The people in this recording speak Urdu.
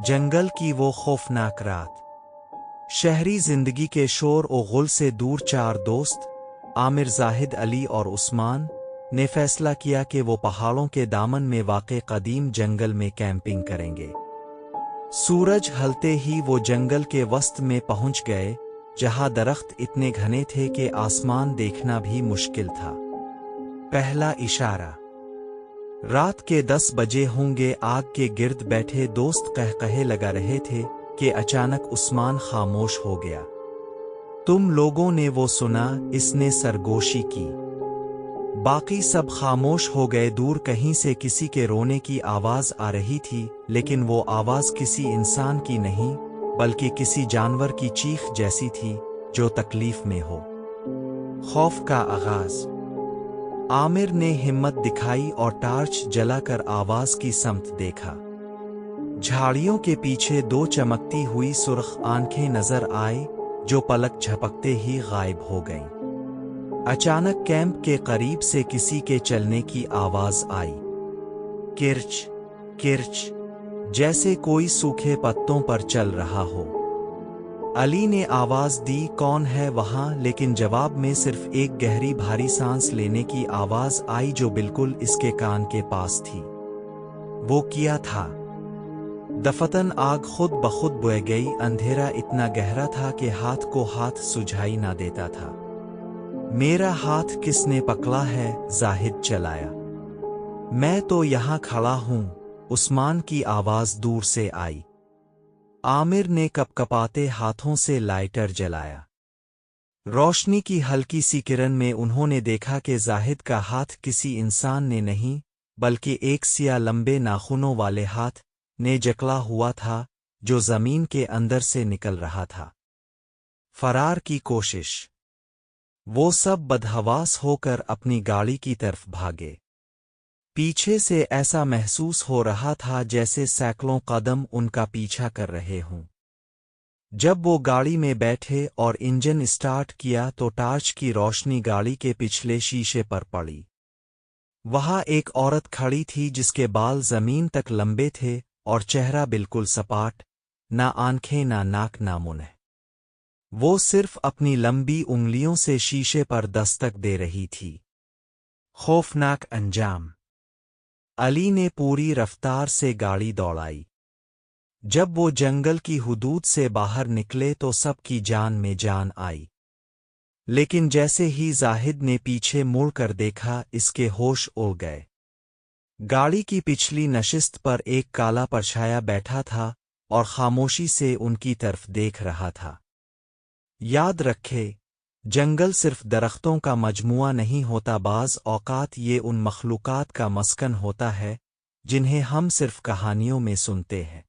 جنگل کی وہ خوفناک رات۔ شہری زندگی کے شور و غل سے دور چار دوست عامر، زاہد، علی اور عثمان نے فیصلہ کیا کہ وہ پہاڑوں کے دامن میں واقع قدیم جنگل میں کیمپنگ کریں گے۔ سورج ڈھلتے ہی وہ جنگل کے وسط میں پہنچ گئے، جہاں درخت اتنے گھنے تھے کہ آسمان دیکھنا بھی مشکل تھا۔ پہلا اشارہ۔ رات کے 10 بجے ہوں گے۔ آگ کے گرد بیٹھے دوست قہقہے لگا رہے تھے کہ اچانک عثمان خاموش ہو گیا۔ تم لوگوں نے وہ سنا؟ اس نے سرگوشی کی۔ باقی سب خاموش ہو گئے۔ دور کہیں سے کسی کے رونے کی آواز آ رہی تھی، لیکن وہ آواز کسی انسان کی نہیں بلکہ کسی جانور کی چیخ جیسی تھی جو تکلیف میں ہو۔ خوف کا آغاز۔ عامر نے ہمت دکھائی اور ٹارچ جلا کر آواز کی سمت دیکھا۔ جھاڑیوں کے پیچھے 2 چمکتی ہوئی سرخ آنکھیں نظر آئی جو پلک جھپکتے ہی غائب ہو گئیں۔ اچانک کیمپ کے قریب سے کسی کے چلنے کی آواز آئی۔ کرچ کرچ، جیسے کوئی سوکھے پتوں پر چل رہا ہو۔ علی نے آواز دی، کون ہے وہاں؟ لیکن جواب میں صرف ایک گہری بھاری سانس لینے کی آواز آئی جو بالکل اس کے کان کے پاس تھی۔ وہ کیا تھا؟ دفتن آگ خود بخود بجھ گئی۔ اندھیرا اتنا گہرا تھا کہ ہاتھ کو ہاتھ سجھائی نہ دیتا تھا۔ میرا ہاتھ کس نے پکڑا ہے؟ زاہد چلایا۔ میں تو یہاں کھڑا ہوں، عثمان کی آواز دور سے آئی۔ عامر نے کپ کپاتے ہاتھوں سے لائٹر جلایا۔ روشنی کی ہلکی سی کرن میں انہوں نے دیکھا کہ زاہد کا ہاتھ کسی انسان نے نہیں بلکہ ایک سیاہ لمبے ناخنوں والے ہاتھ نے جکڑا ہوا تھا جو زمین کے اندر سے نکل رہا تھا۔ فرار کی کوشش۔ وہ سب بدحواس ہو کر اپنی گاڑی کی طرف بھاگے۔ پیچھے سے ایسا محسوس ہو رہا تھا جیسے سینکڑوں قدم ان کا پیچھا کر رہے ہوں۔ جب وہ گاڑی میں بیٹھے اور انجن اسٹارٹ کیا تو ٹارچ کی روشنی گاڑی کے پچھلے شیشے پر پڑی۔ وہاں ایک عورت کھڑی تھی جس کے بال زمین تک لمبے تھے اور چہرہ بالکل سپاٹ، نہ آنکھیں نہ ناک نہ منہ۔ وہ صرف اپنی لمبی انگلیوں سے شیشے پر دستک دے رہی تھی۔ خوفناک انجام۔ علی نے پوری رفتار سے گاڑی دوڑائی۔ جب وہ جنگل کی حدود سے باہر نکلے تو سب کی جان میں جان آئی، لیکن جیسے ہی زاہد نے پیچھے مڑ کر دیکھا اس کے ہوش اڑ گئے۔ گاڑی کی پچھلی نشست پر ایک کالا پرچھایا بیٹھا تھا اور خاموشی سے ان کی طرف دیکھ رہا تھا۔ یاد رکھے، جنگل صرف درختوں کا مجموعہ نہیں ہوتا، بعض اوقات یہ ان مخلوقات کا مسکن ہوتا ہے جنہیں ہم صرف کہانیوں میں سنتے ہیں۔